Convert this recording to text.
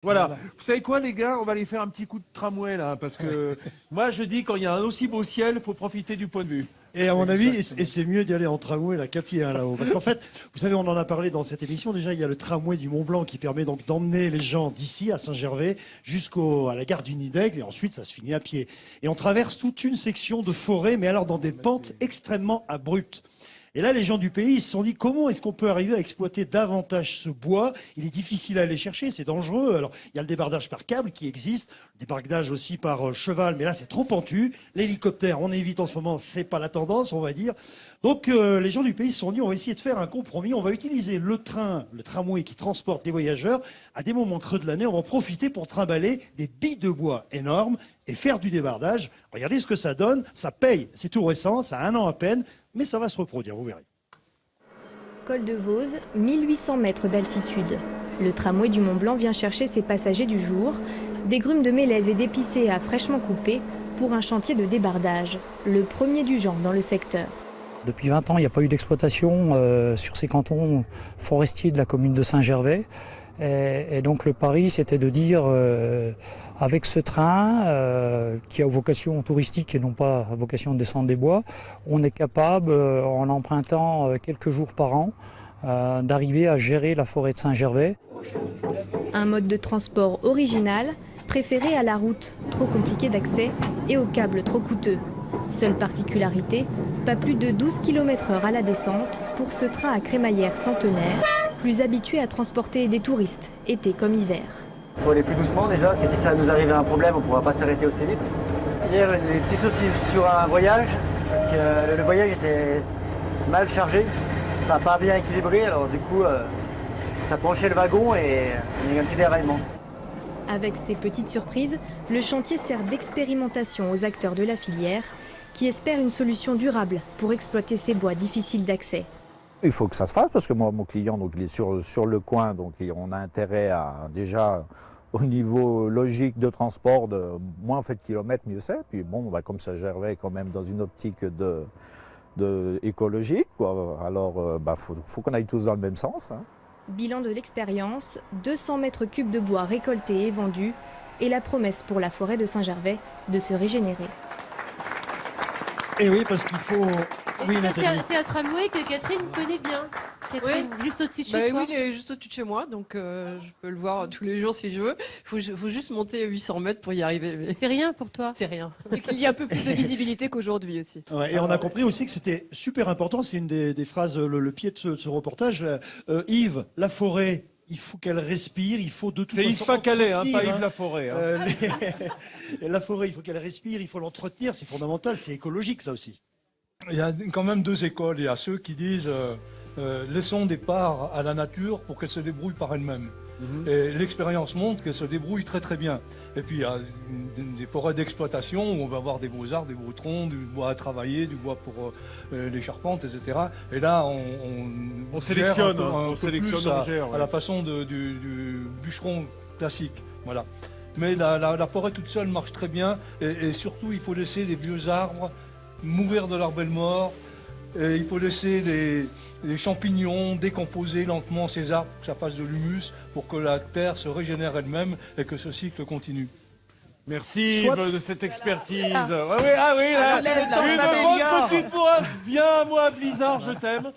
Voilà. Vous savez quoi, les gars? On va aller faire un petit coup de tramway, là, parce que moi, je dis, quand il y a un aussi beau ciel, il faut profiter du point de vue. Et à mon avis, et c'est mieux d'y aller en tramway qu'à pied là-haut. Parce qu'en fait, vous savez, on en a parlé dans cette émission. Déjà, il y a le tramway du Mont Blanc qui permet donc d'emmener les gens d'ici, à Saint-Gervais, à la gare du Nid d'Aigle. Et ensuite, ça se finit à pied. Et on traverse toute une section de forêt, mais alors dans des pentes extrêmement abruptes. Et là, les gens du pays, ils se sont dit, comment est-ce qu'on peut arriver à exploiter davantage ce bois? Il est difficile à aller chercher, c'est dangereux. Alors, il y a le débardage par câble qui existe, le débardage aussi par cheval, mais là, c'est trop pentu. L'hélicoptère, on évite en ce moment, c'est pas la tendance, on va dire. Donc, les gens du pays se sont dit, on va essayer de faire un compromis. On va utiliser le tramway qui transporte les voyageurs. À des moments creux de l'année, on va en profiter pour trimballer des billes de bois énormes et faire du débardage. Regardez ce que ça donne. Ça paye, c'est tout récent, ça a 1 an à peine. Mais ça va se reproduire, vous verrez. Col de Vose, 1800 mètres d'altitude. Le tramway du Mont Blanc vient chercher ses passagers du jour. Des grumes de mélèze et d'épicéas fraîchement coupées pour un chantier de débardage, le premier du genre dans le secteur. Depuis 20 ans, il n'y a pas eu d'exploitation sur ces cantons forestiers de la commune de Saint-Gervais. Et donc le pari, c'était de dire, avec ce train qui a vocation touristique et non pas à vocation de descendre des bois, on est capable, en empruntant quelques jours par an, d'arriver à gérer la forêt de Saint-Gervais. Un mode de transport original, préféré à la route, trop compliqué d'accès, et aux câbles trop coûteux. Seule particularité, pas plus de 12 km/h à la descente pour ce train à crémaillère centenaire, plus habitué à transporter des touristes, été comme hiver. Il faut aller plus doucement déjà, parce que si ça nous arrive à un problème, on ne pourra pas s'arrêter aussi vite. Hier, des petits soucis sur un voyage, parce que le voyage était mal chargé, ça n'a pas bien équilibré, alors du coup, ça penchait le wagon et il y a eu un petit déraillement. Avec ces petites surprises, le chantier sert d'expérimentation aux acteurs de la filière qui espèrent une solution durable pour exploiter ces bois difficiles d'accès. Il faut que ça se fasse parce que moi, mon client, donc, il est sur le coin, donc on a intérêt à déjà au niveau logique de transport, de moins on fait de kilomètres, mieux c'est. Puis bon, comme ça Gervais quand même dans une optique de écologique, quoi. Alors faut qu'on aille tous dans le même sens. Hein. Bilan de l'expérience, 200 mètres cubes de bois récoltés et vendus et la promesse pour la forêt de Saint-Gervais de se régénérer. Et oui, parce qu'il faut... Oui, ça, Nathalie. c'est un tramway que Catherine connaît bien. Catherine, juste au-dessus de chez toi. Oui, il est juste au-dessus de chez moi, donc je peux le voir tous les jours si je veux. Faut juste monter 800 mètres pour y arriver. Mais... C'est rien pour toi. C'est rien. Et qu'il y a un peu plus de visibilité qu'aujourd'hui aussi. Ouais, et on a compris aussi que c'était super important, c'est une des phrases, le pied de ce reportage. Yves, la forêt, il faut qu'elle respire, il faut de toute façon... C'est Yves Pas-Calais, pas entretenir, Yves Laforêt. La forêt, il faut qu'elle respire, il faut l'entretenir, c'est fondamental, c'est écologique ça aussi. Il y a quand même 2 écoles. Il y a ceux qui disent laissons des parts à la nature pour qu'elle se débrouille par elle-même. Et l'expérience montre qu'elle se débrouille très très bien. Et puis il y a des forêts d'exploitation où on va avoir des beaux arbres, des beaux troncs, du bois à travailler, du bois pour les charpentes, etc. Et là On sélectionne, gère un on peu sélectionne, plus on gère, ouais. à la façon du bûcheron classique. Voilà. Mais la forêt toute seule marche très bien. Et surtout, il faut laisser les vieux arbres mourir de leur belle mort. Et il faut laisser les champignons décomposer lentement ces arbres, pour que ça fasse de l'humus, pour que la terre se régénère elle-même et que ce cycle continue. Merci Soit. Yves, de cette expertise. Ouais, oui, là, Ça lève, là, une ça bonne s'améliore. petite bourrasque. Viens à moi, Blizzard, je t'aime.